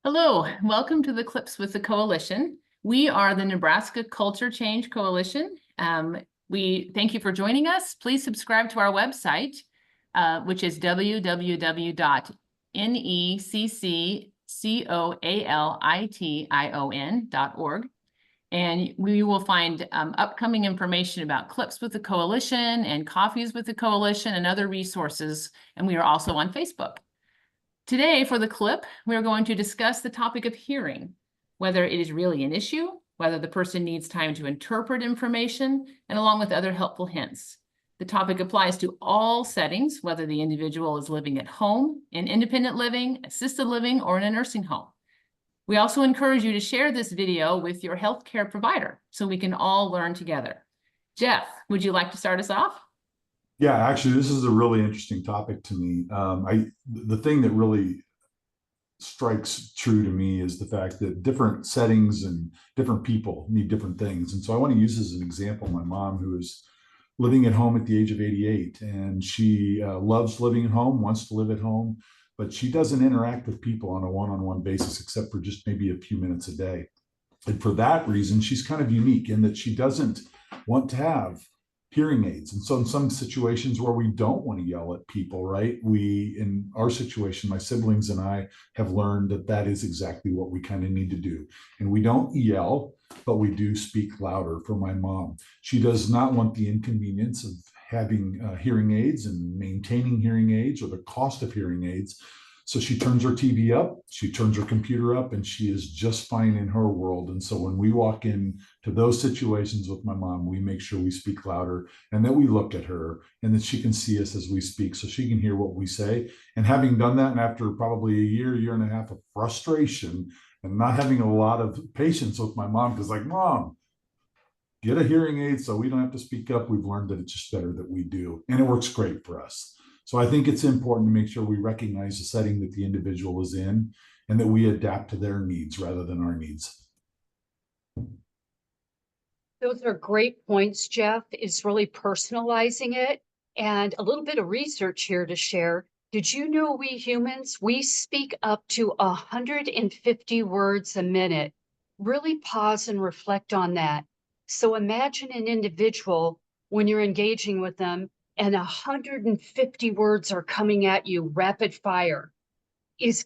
Hello, welcome to the Clips with the Coalition. We are the Nebraska Culture Change Coalition. We thank you for joining us. Please subscribe to our website, which is www.necccoalition.org. And we will find upcoming information about Clips with the Coalition and Coffees with the Coalition and other resources. And we are also on Facebook. Today, for the clip, we're going to discuss the topic of hearing, whether it is really an issue, whether the person needs time to interpret information, and along with other helpful hints. The topic applies to all settings, whether the individual is living at home, in independent living, assisted living, or in a nursing home. We also encourage you to share this video with your healthcare provider so we can all learn together. Jeff, would you like to start us off? Yeah, actually, this is a really interesting topic to me. The thing that really strikes true to me is the fact that different settings and different people need different things. And so I want to use as an example my mom, who is living at home at the age of 88, and she loves living at home, wants to live at home, but she doesn't interact with people on a one-on-one basis except for just maybe a few minutes a day. And for that reason, she's kind of unique in that she doesn't want to have hearing aids. And so in some situations where we don't want to yell at people, right? In our situation, my siblings and I have learned that that is exactly what we kind of need to do. And we don't yell, but we do speak louder. For my mom, she does not want the inconvenience of having hearing aids and maintaining hearing aids or the cost of hearing aids. So she turns her TV up, she turns her computer up, and she is just fine in her world. And so when we walk in to those situations with my mom, we make sure we speak louder and that we look at her and that she can see us as we speak so she can hear what we say. And having done that, and after probably a year and a half of frustration and not having a lot of patience with my mom, because like, Mom, get a hearing aid so we don't have to speak up. We've learned that it's just better that we do. And it works great for us. So I think it's important to make sure we recognize the setting that the individual is in and that we adapt to their needs rather than our needs. Those are great points, Jeff. Is really personalizing it. And a little bit of research here to share. Did you know we humans, we speak up to 150 words a minute? Really pause and reflect on that. So imagine an individual when you're engaging with them and 150 words are coming at you rapid fire.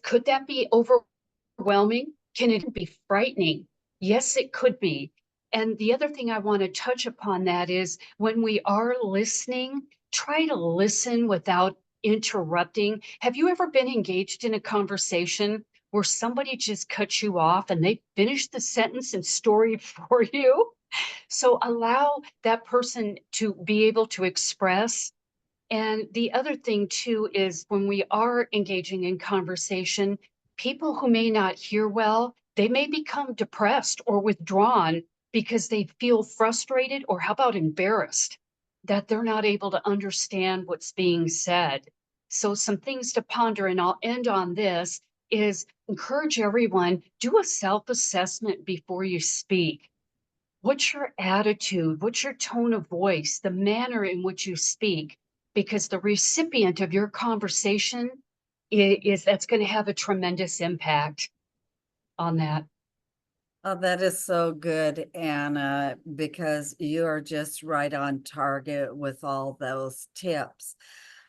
Could that be overwhelming? Can it be frightening? Yes, it could be. And the other thing I want to touch upon that is when we are listening, try to listen without interrupting. Have you ever been engaged in a conversation where somebody just cuts you off and they finish the sentence and story for you? So allow that person to be able to express. And the other thing too is when we are engaging in conversation, people who may not hear well, they may become depressed or withdrawn because they feel frustrated or how about embarrassed that they're not able to understand what's being said. So some things to ponder, and I'll end on this, is encourage everyone, do a self-assessment before you speak. What's your attitude? What's your tone of voice, the manner in which you speak? Because the recipient of your conversation is that's going to have a tremendous impact on that. Oh, that is so good, Anna, because you are just right on target with all those tips.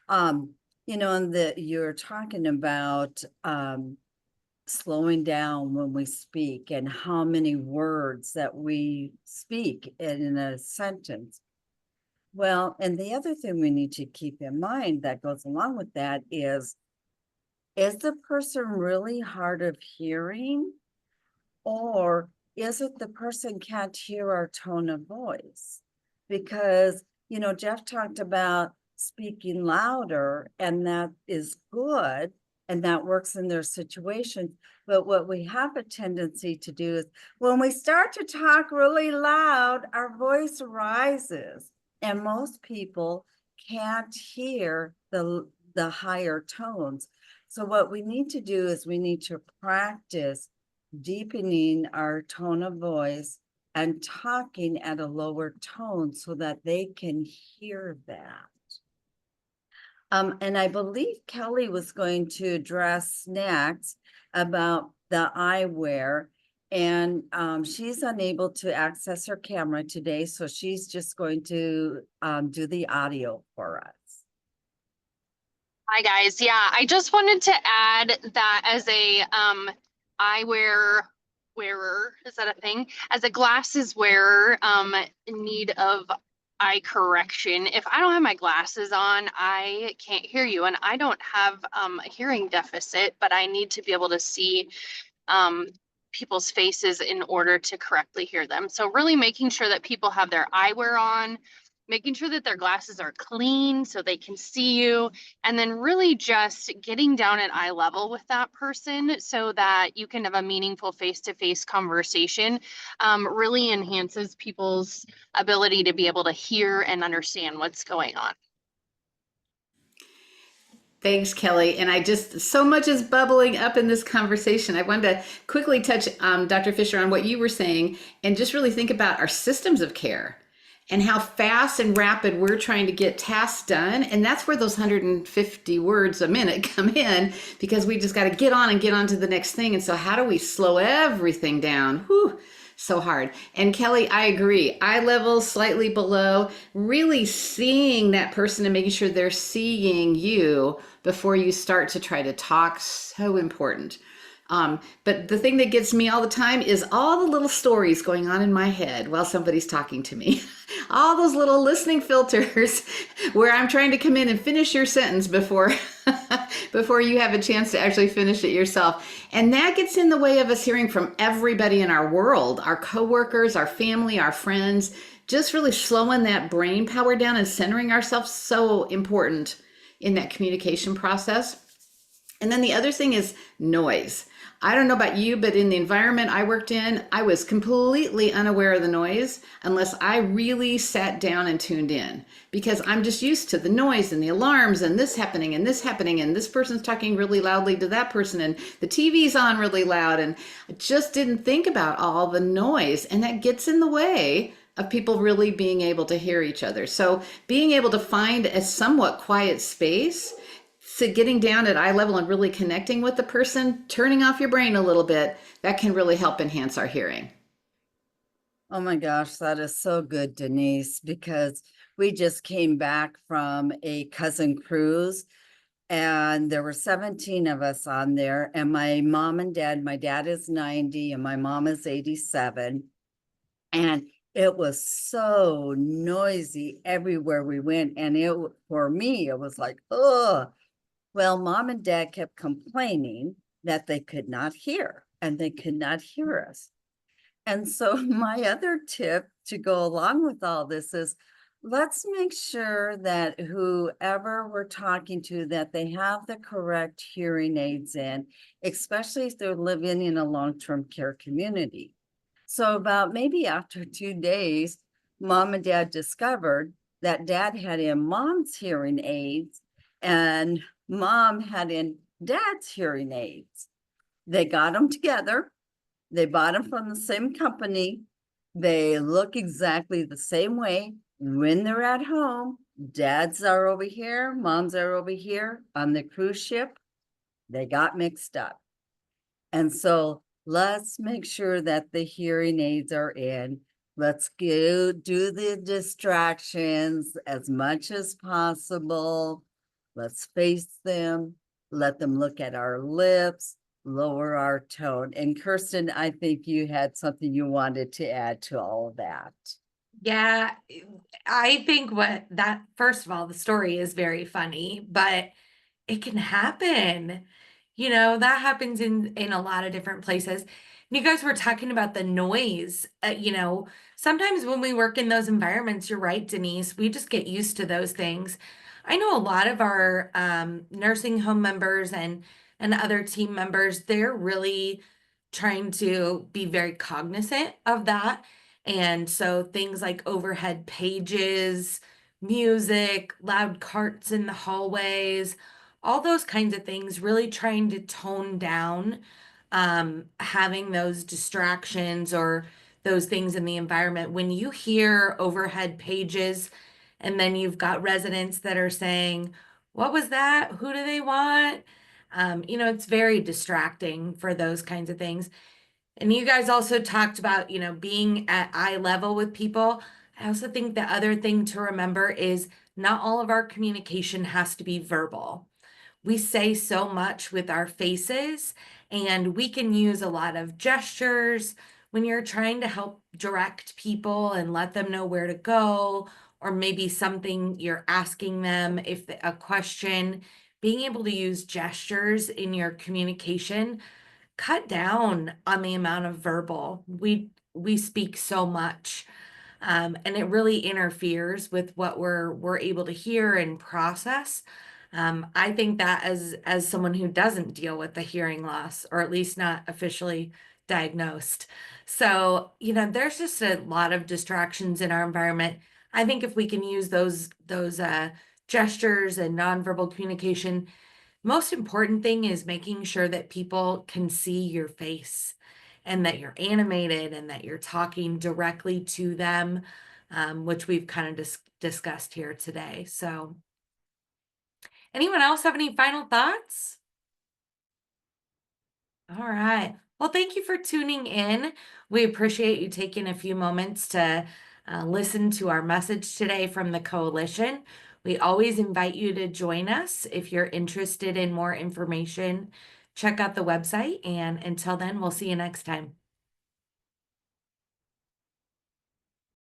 And you're talking about slowing down when we speak and how many words that we speak in a sentence. Well, and the other thing we need to keep in mind that goes along with that is the person really hard of hearing, or is it the person can't hear our tone of voice? Because, Jeff talked about speaking louder, and that is good, and that works in their situations. But what we have a tendency to do is when we start to talk really loud, our voice rises, and most people can't hear the higher tones. So what we need to do is we need to practice deepening our tone of voice and talking at a lower tone so that they can hear that. And I believe Kelly was going to address next about the eyewear. And she's unable to access her camera today, so she's just going to do the audio for us. Hi guys. Yeah, I just wanted to add that as a eyewear wearer, is that a thing? As a glasses wearer, in need of eye correction. If I don't have my glasses on, I can't hear you, and I don't have a hearing deficit, but I need to be able to see people's faces in order to correctly hear them. So really making sure that people have their eyewear on, making sure that their glasses are clean so they can see you, and then really just getting down at eye level with that person so that you can have a meaningful face-to-face conversation, really enhances people's ability to be able to hear and understand what's going on. Thanks, Kelly. And so much is bubbling up in this conversation. I wanted to quickly touch, Dr. Fisher, on what you were saying and just really think about our systems of care and how fast and rapid we're trying to get tasks done. And that's where those 150 words a minute come in, because we just got to get on to the next thing. And so how do we slow everything down? Whew. So hard. And Kelly, I agree. Eye level slightly below, really seeing that person and making sure they're seeing you before you start to try to talk, so important. But the thing that gets me all the time is all the little stories going on in my head while somebody's talking to me. All those little listening filters where I'm trying to come in and finish your sentence before before you have a chance to actually finish it yourself. And that gets in the way of us hearing from everybody in our world, our coworkers, our family, our friends. Just really slowing that brain power down and centering ourselves, so important in that communication process. And then the other thing is noise. I don't know about you, but in the environment I worked in, I was completely unaware of the noise unless I really sat down and tuned in, because I'm just used to the noise and the alarms and this happening and this happening and this person's talking really loudly to that person and the TV's on really loud, and I just didn't think about all the noise, and that gets in the way of people really being able to hear each other. So being able to find a somewhat quiet space, so getting down at eye level and really connecting with the person, turning off your brain a little bit, that can really help enhance our hearing. Oh my gosh, that is so good, Denise, because we just came back from a cousin cruise and there were 17 of us on there, and my mom and dad, my dad is 90 and my mom is 87. And it was so noisy everywhere we went. And for me, it was like, oh, well, mom and dad kept complaining that they could not hear and they could not hear us. And so my other tip to go along with all this is, let's make sure that whoever we're talking to, that they have the correct hearing aids in, especially if they're living in a long-term care community. So about maybe after 2 days, mom and dad discovered that dad had in mom's hearing aids and mom had in dad's hearing aids. They got them together. They bought them from the same company. They look exactly the same way. When they're at home, dads are over here, moms are over here. On the cruise ship, they got mixed up. And so let's make sure that the hearing aids are in. Let's do the distractions as much as possible. Let's face them, let them look at our lips, lower our tone. And Kirsten, I think you had something you wanted to add to all of that. Yeah, I think first of all, the story is very funny, but it can happen. You know, that happens in a lot of different places. And you guys were talking about the noise. Sometimes when we work in those environments, you're right, Denise, we just get used to those things. I know a lot of our nursing home members and other team members, they're really trying to be very cognizant of that. And so things like overhead pages, music, loud carts in the hallways, all those kinds of things, really trying to tone down having those distractions or those things in the environment. When you hear overhead pages and then you've got residents that are saying, what was that? Who do they want? You know, it's very distracting for those kinds of things. And you guys also talked about, you know, being at eye level with people. I also think the other thing to remember is not all of our communication has to be verbal. We say so much with our faces, and we can use a lot of gestures when you're trying to help direct people and let them know where to go, or maybe something you're asking them, if a question, being able to use gestures in your communication, cut down on the amount of verbal. We speak so much. And it really interferes with what we're able to hear and process. I think that as someone who doesn't deal with the hearing loss, or at least not officially diagnosed. So, you know, there's just a lot of distractions in our environment. I think if we can use those gestures and nonverbal communication, most important thing is making sure that people can see your face and that you're animated and that you're talking directly to them, which we've kind of discussed here today. So anyone else have any final thoughts? All right. Well, thank you for tuning in. We appreciate you taking a few moments to listen to our message today from the coalition. We always invite you to join us if you're interested in more information. Check out the website, and until then, we'll see you next time.